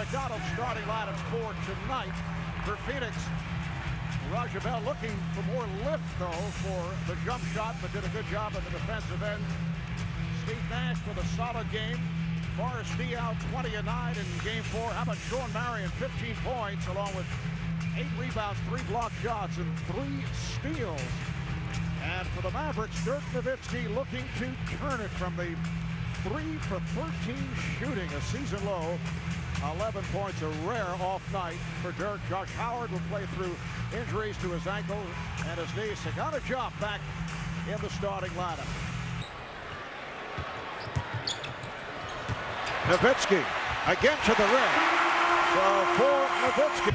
McDonald's starting lineups for tonight for Phoenix. Rajabel looking for more lift, though, for the jump shot, but did a good job at the defensive end. Steve Nash with a solid game. Morris Diaw 20-9 in game 4. How about Sean Marion, 15 points, along with 8 rebounds, 3 block shots, and 3 steals. And for the Mavericks, Dirk Nowitzki looking to turn it from the 3 for 13 shooting, a season low. 11 points, a rare off night for Dirk. Josh Howard will play through injuries to his ankle and his knee. Sagana Diop back in the starting lineup. Nowitzki again to the rim. So for Nowitzki.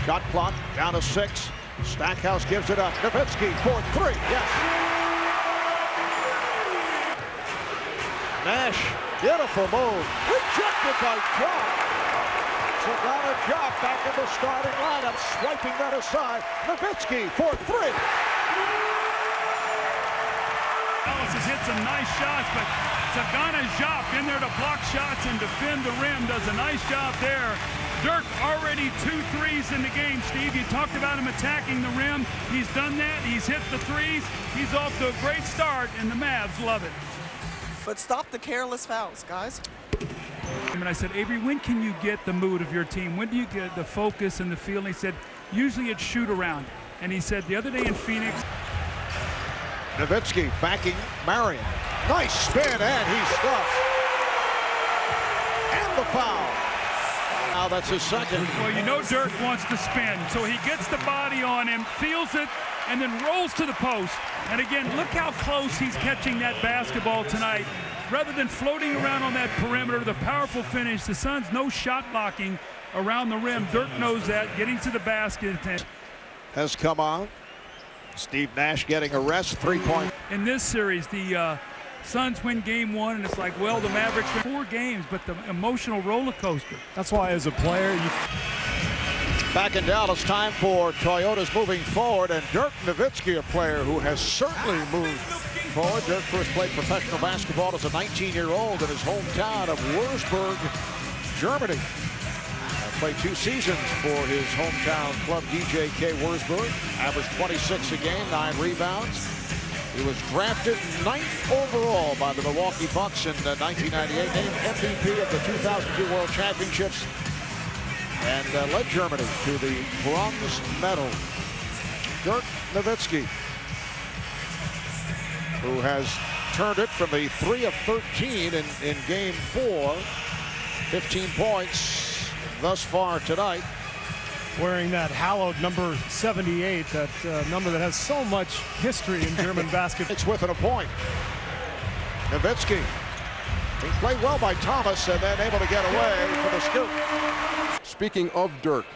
Shot clock down to 6. Stackhouse gives it up. Nowitzki for 3. Yes. Nash, beautiful move. Rejected by Diop. Sagana Diop back in the starting lineup, swiping that aside. Nowitzki for 3. Dallas has hit some nice shots, but Sagana Diop in there to block shots and defend the rim. Does a nice job there. Dirk already 2 threes in the game, Steve. You talked about him attacking the rim. He's done that. He's hit the threes. He's off to a great start, and the Mavs love it. But stop the careless fouls, guys. And I said, Avery, when can you get the mood of your team? When do you get the focus and the feel? And he said, usually it's shoot around. And he said the other day in Phoenix. Nowitzki backing Marion. Nice spin, and he stops. And the foul. Now that's his second. Well, you know Dirk wants to spin, so he gets the body on him, feels it, and then rolls to the post. And again, look how close he's catching that basketball tonight. Rather than floating around on that perimeter, the powerful finish. The Suns no shot blocking around the rim. Dirk knows that, getting to the basket. Has come on. Steve Nash getting a rest, 3-point. In this series, the Suns win game 1, and it's like, well, the Mavericks win 4 games, but the emotional roller coaster. That's why, as a player, Back in Dallas, time for Toyota's moving forward, and Dirk Nowitzki, a player who has certainly moved forward. Dirk first played professional basketball as a 19-year-old in his hometown of Würzburg, Germany. Played 2 seasons for his hometown club, DJK Würzburg. Averaged 26 a game, 9 rebounds. He was drafted 9th overall by the Milwaukee Bucks in 1998, named MVP of the 2002 World Championships, and led Germany to the bronze medal. Dirk Nowitzki, who has turned it from the 3 of 13 in game 4. 15 points thus far tonight. wearing that hallowed number 78, that number that has so much history in German basketball. It's within a point. Nowitzki. He played well by Thomas and then able to get away for the scoop. Speaking of Dirk,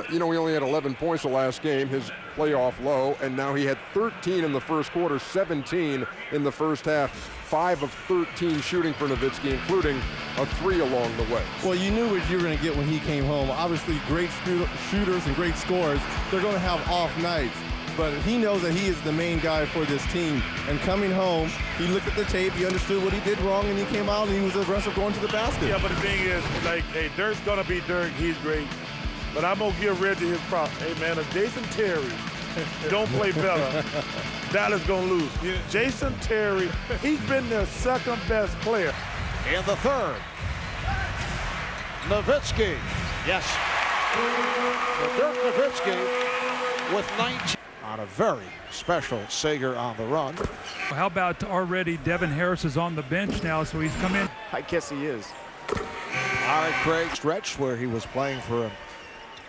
you know, he only had 11 points the last game, his playoff low, and now he had 13 in the first quarter, 17 in the first half. 5 of 13 shooting for Nowitzki, including a 3 along the way. Well, you knew what you were going to get when he came home. Obviously, great shooters and great scorers, they're going to have off nights. But he knows that he is the main guy for this team. And coming home, he looked at the tape, he understood what he did wrong, and he came out and he was aggressive going to the basket. Yeah, but the thing is, like, hey, Dirk's going to be Dirk. He's great. But I'm going to give Reggie his props. Hey, man, if Jason Terry don't play better, Dallas going to lose. Jason Terry, he's been their second best player. In the third, Nowitzki. Yes. So Dirk Nowitzki with 19 on a very special Sager on the run. How about already Devin Harris is on the bench now, so he's come in. I guess he is. All right, Craig, stretch where he was playing for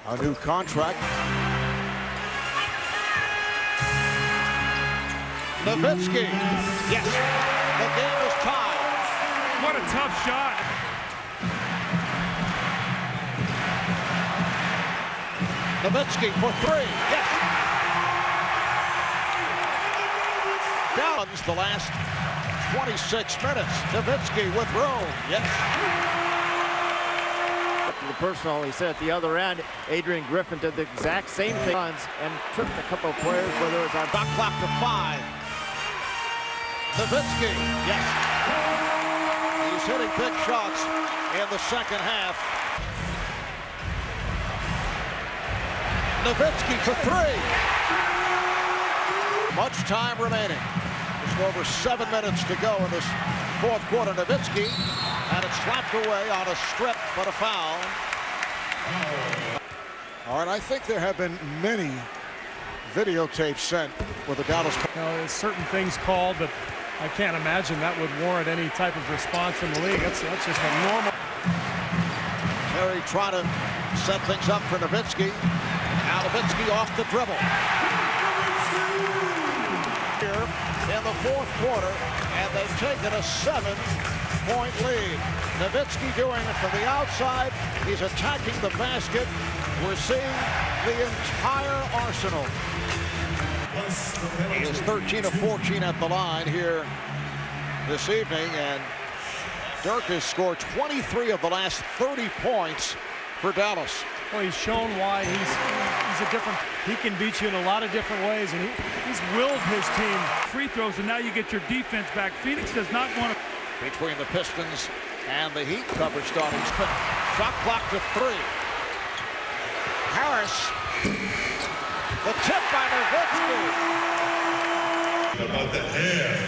a new contract. Nowitzki. Yes. The game is tied. What a tough shot. Nowitzki for 3. Yes. Dallas the last 26 minutes. Nowitzki with room. Yes. The personal, he said at the other end, Adrian Griffin did the exact same thing and tripped a couple of players, whether it was on Shot clock to 5. Nowitzki. Yes. He hitting big shots in the second half. Nowitzki for three. Much time remaining. Just over 7 minutes to go in this fourth quarter. Nowitzki had it slapped away on a strip, but a foul. All right, I think there have been many videotapes sent with the Dallas. There's certain things called, but I can't imagine that would warrant any type of response from the league. That's just a normal. Terry trying to set things up for Nowitzki. Now Nowitzki off the dribble. Here in the fourth quarter, and they've taken a 7-point lead. Nowitzki doing it from the outside. He's attacking the basket. We're seeing the entire arsenal. He is 13 of 14 at the line here this evening, and Dirk has scored 23 of the last 30 points for Dallas. Well, he's shown why he's a different. He can beat you in a lot of different ways, and he's willed his team. Free throws, and now you get your defense back. Phoenix does not want to. Between the Pistons and the Heat, coverage starting. Shot clock to 3. Harris, the tip by Nowitzki. About the hair.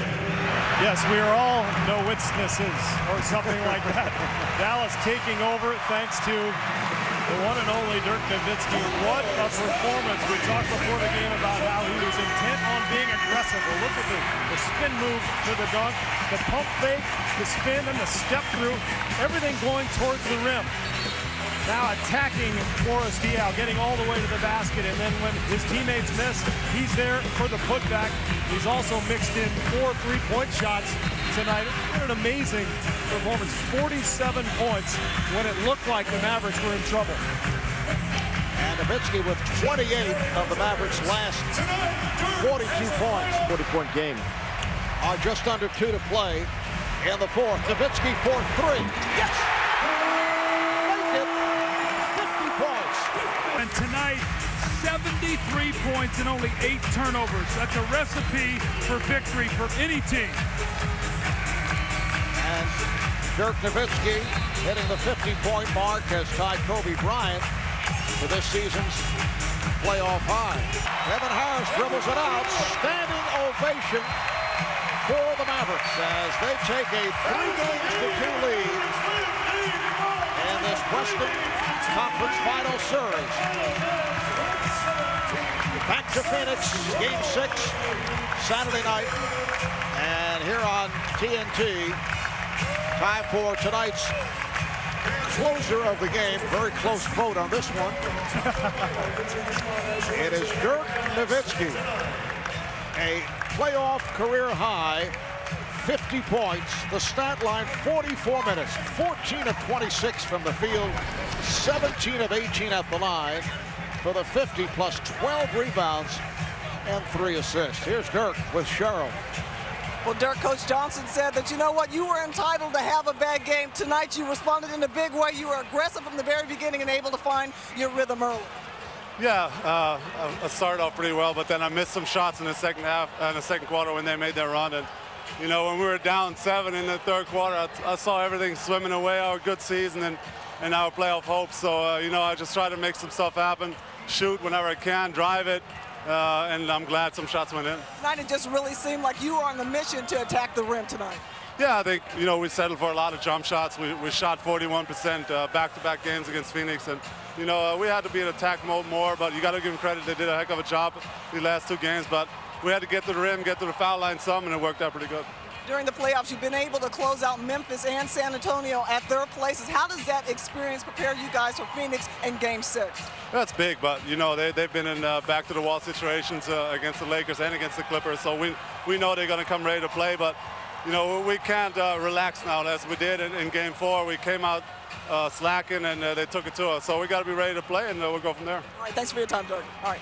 Yes, we are all Nowitznesses or something like that. Dallas taking over thanks to the one and only Dirk Nowitzki. What a performance. We talked before the game about how he was intent on being aggressive. Well, look at the spin move to the dunk, the pump fake, the spin, and the step through. Everything going towards the rim. Now attacking Forrest Diaw, getting all the way to the basket, and then when his teammates miss, he's there for the putback. He's also mixed in 4 3-point shots tonight. What an amazing performance. 47 points when it looked like the Mavericks were in trouble. And Nowitzki with 28 of the Mavericks' last 42 points. 40-point game. Just under 2 to play in the fourth. Nowitzki for 3. Yes! And tonight, 73 points and only 8 turnovers. That's a recipe for victory for any team. And Dirk Nowitzki hitting the 50-point mark has tied Kobe Bryant for this season's playoff high. Kevin Harris dribbles it out. Standing ovation for the Mavericks as they take a 3-2 lead in this Western Conference Final Series. Back to Phoenix, Game 6, Saturday night. And here on TNT, time for tonight's closer of the game. Very close vote on this one. It is Dirk Nowitzki, a playoff career high, 50 points. The stat line, 44 minutes, 14 of 26 from the field, 17 of 18 at the line for the 50, plus 12 rebounds and 3 assists. Here's Dirk with Cheryl. Well, Dirk, Coach Johnson said that, you know what, you were entitled to have a bad game. Tonight you responded in a big way. You were aggressive from the very beginning and able to find your rhythm early. Yeah, I started off pretty well, but then I missed some shots in the second half, in the second quarter when they made their run. And, you know, when we were down 7 in the third quarter, I saw everything swimming away, our good season and our playoff hopes. So, you know, I just try to make some stuff happen, shoot whenever I can, drive it, and I'm glad some shots went in. Tonight it just really seemed like you were on the mission to attack the rim tonight. Yeah, I think, you know, we settled for a lot of jump shots. We shot 41% back-to-back games against Phoenix. And, you know, we had to be in attack mode more, but you got to give them credit. They did a heck of a job the last 2 games. But we had to get to the rim, get to the foul line some, and it worked out pretty good. During the playoffs, you've been able to close out Memphis and San Antonio at their places. How does that experience prepare you guys for Phoenix in Game 6? That's big, but, you know, they've been in back-to-the-wall situations against the Lakers and against the Clippers. So we know they're going to come ready to play, but you know, we can't relax now as we did in Game 4. We came out slacking, and they took it to us. So we got to be ready to play, and we'll go from there. All right, thanks for your time, Dirk. All right.